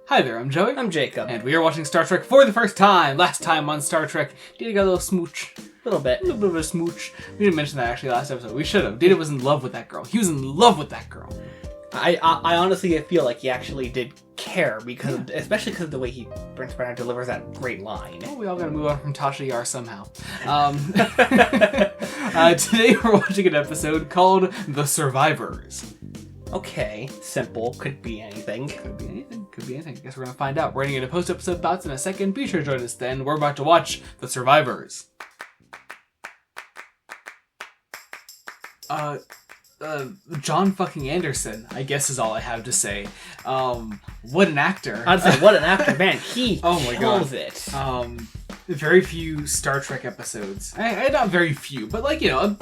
Hi there, I'm Joey. I'm Jacob. And we are watching Star Trek for the first time. Last time on Star Trek, Data got a little smooch. A little bit of a smooch. We didn't mention that actually last episode. We should have. Data was in love with that girl. He was in love with that girl. I honestly feel like he actually did care, because especially because of the way Brent Spiner delivers that great line. Oh, we all gotta move on from Tasha Yar somehow. Today we're watching an episode called The Survivors. Okay, simple. Could be anything. Could be anything. Could be anything. I guess we're gonna find out. We're gonna get into post-episode thoughts in a second. Be sure to join us then. We're about to watch The Survivors. John fucking Anderson, I guess is all I have to say. What an actor. I'd say what an actor, man. He oh my kills God. it. Very few Star Trek episodes. Not very few, but like, you know,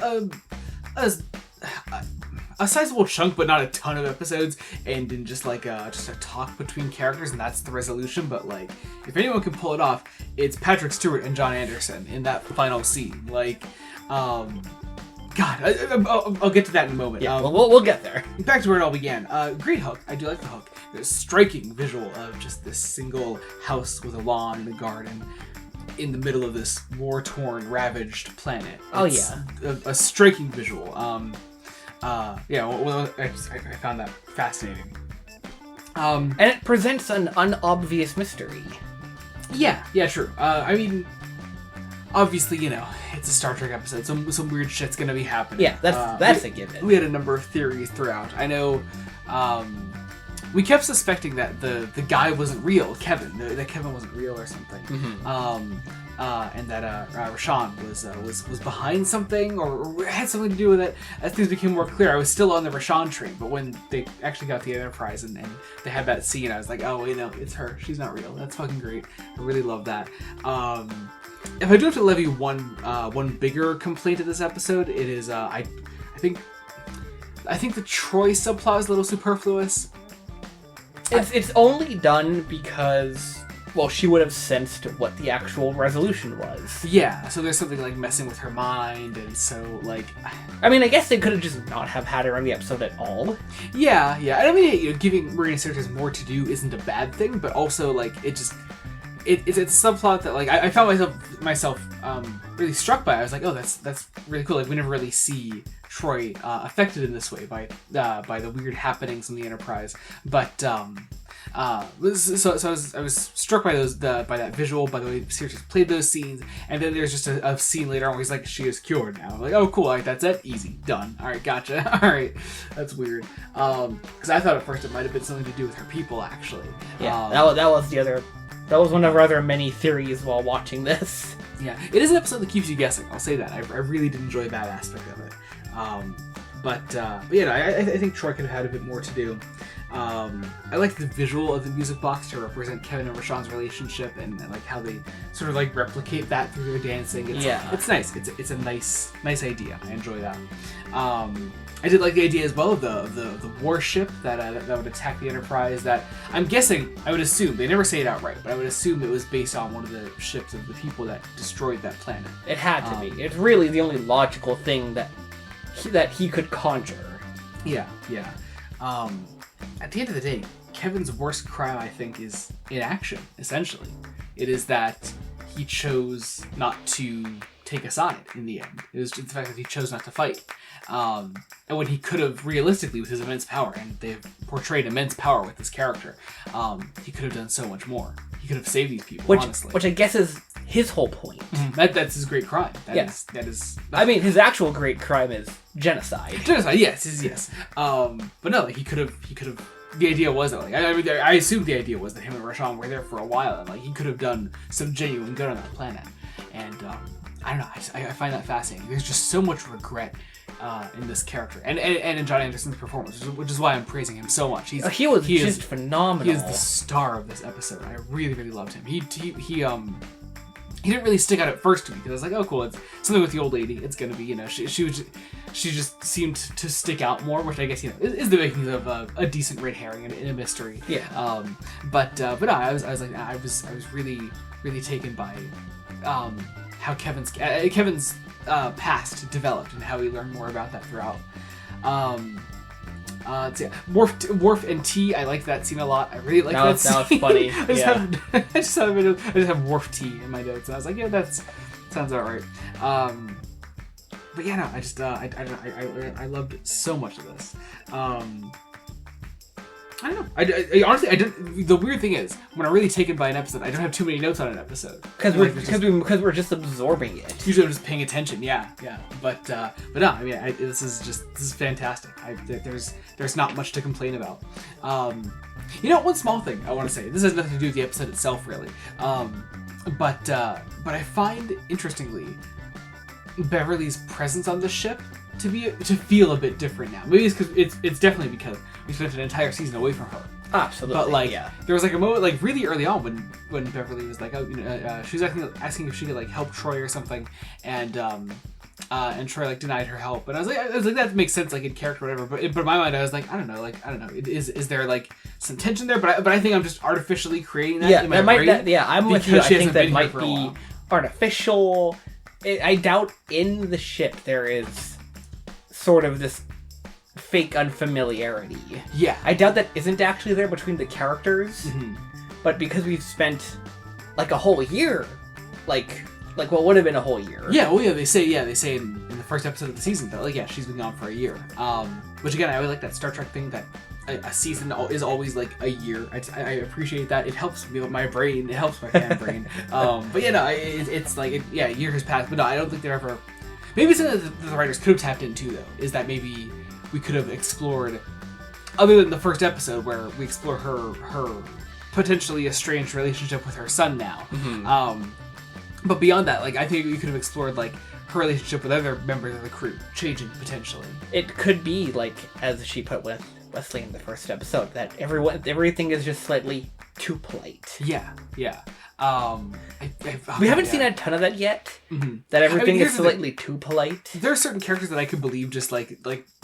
a sizable chunk, but not a ton of episodes, and in just like just a talk between characters, and that's the resolution. But like, if anyone can pull it off, it's Patrick Stewart and John Anderson in that final scene. Like, God, I'll get to that in a moment. Yeah, we'll get there. Back to where it all began. Great hook. I do like the hook. There's a striking visual of just this single house with a lawn and a garden in the middle of this war-torn, ravaged planet. It's a striking visual. I found that fascinating. And it presents an unobvious mystery. Yeah, true. I mean, obviously, you know, it's a Star Trek episode. Some weird shit's gonna be happening. Yeah, that's a given. We had a number of theories throughout. I know, we kept suspecting that the guy wasn't real, Kevin. That Kevin wasn't real or something. Mm-hmm. And that Rashawn was behind something or had something to do with it. As things became more clear, I was still on the Rashawn train, but when they actually got the Enterprise and they had that scene, I was like, oh wait, no, it's her. She's not real. That's fucking great. I really love that. If I do have to levy one bigger complaint of this episode, it is I think the Troy subplot is a little superfluous. It's only done because, well, she would have sensed what the actual resolution was. Yeah, so there's something like messing with her mind, and so like, I mean, I guess they could have just not have had her in the episode at all. Yeah. I mean, you know, giving Marina Sirtis more to do isn't a bad thing, but also like it's a subplot that like I found myself really struck by. I was like, oh, that's really cool. Like, we never really see Troy affected in this way by the weird happenings in the Enterprise, but so I was struck by that visual, by the way Sirtis played those scenes, and then there's just a scene later on where he's like, she is cured now. I'm like, oh cool, all right, that's it, easy, done. All right, gotcha. All right, that's weird. Because I thought at first it might have been something to do with her people, actually. Yeah, that was one of our other many theories while watching this. Yeah, it is an episode that keeps you guessing. I'll say that. I really did enjoy that aspect of it. But yeah, I think Troy could have had a bit more to do. I like the visual of the music box to represent Kevin and Rashawn's relationship, and like how they sort of like replicate that through their dancing. It's nice. It's a nice idea. I enjoy that. I did like the idea as well of the warship that would attack the Enterprise. That I'm guessing, I would assume, they never say it outright, but I would assume it was based on one of the ships of the people that destroyed that planet. It had to be. It's really the only logical thing that he could conjure. Yeah. At the end of the day, Kevin's worst crime, I think, is inaction, essentially. It is that he chose not to take a side in the end. It was just the fact that he chose not to fight. And when he could have, realistically, with his immense power, and they've portrayed immense power with this character, he could have done so much more. He could have saved these people, honestly. Which I guess is his whole point. Mm-hmm. That's his great crime. That is. I mean, his actual great crime is genocide. Genocide, yes. But no, like, he could have. The idea was that, like, I assume the idea was that him and Rashawn were there for a while, and like he could have done some genuine good on that planet. And I don't know. I find that fascinating. There's just so much regret in this character, and in John Anderson's performance, which is why I'm praising him so much. He is phenomenal. He is the star of this episode. I really, really loved him. He didn't really stick out at first to me, because I was like, oh cool, it's something with the old lady. It's gonna be, you know, she just seemed to stick out more, which I guess, you know, is the makings of a decent red herring in a mystery. Yeah. But no, I was like, I was really, really taken by how Kevin's past developed and how we learned more about that throughout. So yeah, Worf and T. I like that scene a lot. I really like that scene. That was funny. I just have Worf T in my notes, and I was like, yeah, that sounds alright. But yeah, no, I just I loved so much of this. I don't know. I honestly, I don't. The weird thing is, when I'm really taken by an episode, I don't have too many notes on an episode because we're just absorbing it. Usually, I'm just paying attention. Yeah. But no, I mean, this is fantastic. There's not much to complain about. One small thing I want to say. This has nothing to do with the episode itself, really. But I find interestingly Beverly's presence on the ship to feel a bit different now. Maybe it's because it's definitely because we spent an entire season away from her. Absolutely. But there was a moment really early on when Beverly was like, she was asking if she could help Troy or something, and Troy denied her help, and I was like that makes sense in character or whatever. But in my mind I was like, I don't know. Is there some tension there? But I think I'm just artificially creating that in my brain. I'm with you. I think that might be artificial. I doubt in the ship there is sort of this fake unfamiliarity. Yeah. I doubt that isn't actually there between the characters, but because we've spent a whole year, what would have been a whole year. Yeah, well, they say in the first episode of the season that she's been gone for a year. Which again, I always like that Star Trek thing that a season is always a year. I appreciate that. It helps me with my brain. It helps my fan brain. But it's a year has passed. But no, I don't think they're ever. Maybe something that the writers could have tapped into though is that maybe we could have explored, other than the first episode where we explore her potentially estranged relationship with her son now. But beyond that, I think we could have explored her relationship with other members of the crew changing potentially. It could be as she put with Wesley in the first episode, that everything is just slightly too polite. Yeah. We haven't seen a ton of that yet. That everything is slightly too polite. There are certain characters that I could believe just like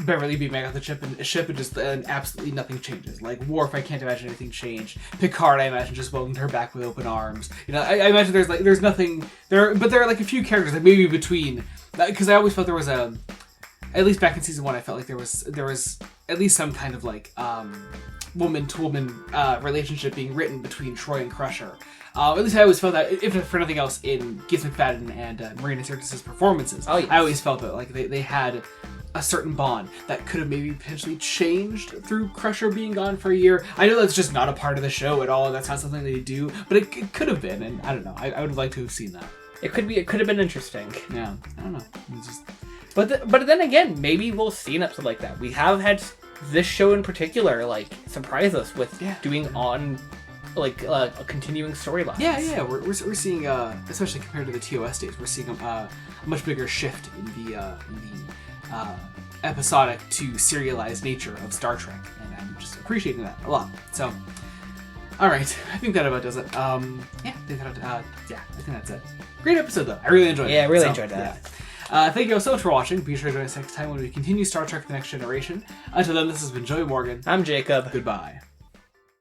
Beverly being back on the ship and just absolutely nothing changes. Like Worf, I can't imagine anything changed. Picard, I imagine just welcomed her back with open arms. I imagine there's nothing there, but there are a few characters maybe between, because I always felt there was at least back in season 1, I felt there was at least some kind of woman to woman relationship being written between Troy and Crusher. At least I always felt that, if for nothing else, in Giz McFadden and Marina Sirtis' performances. Oh, yes. I always felt that they had a certain bond that could have maybe potentially changed through Crusher being gone for a year. I know that's just not a part of the show at all. That's not something they do, but it could have been, and I don't know. I would have liked to have seen that. It could have been interesting. Yeah, I don't know. But then again, maybe we'll see an episode like that. We have had this show in particular surprise us with doing on a continuing storyline. Yeah. We're seeing, especially compared to the TOS days, we're seeing a much bigger shift in the episodic to serialized nature of Star Trek, and I'm just appreciating that a lot. So, all right, I think that about does it. I think that's it. Great episode though. I really enjoyed it. Yeah, I really enjoyed that. Yeah. Thank you all so much for watching. Be sure to join us next time when we continue Star Trek: The Next Generation. Until then, this has been Joey Morgan. I'm Jacob. Goodbye.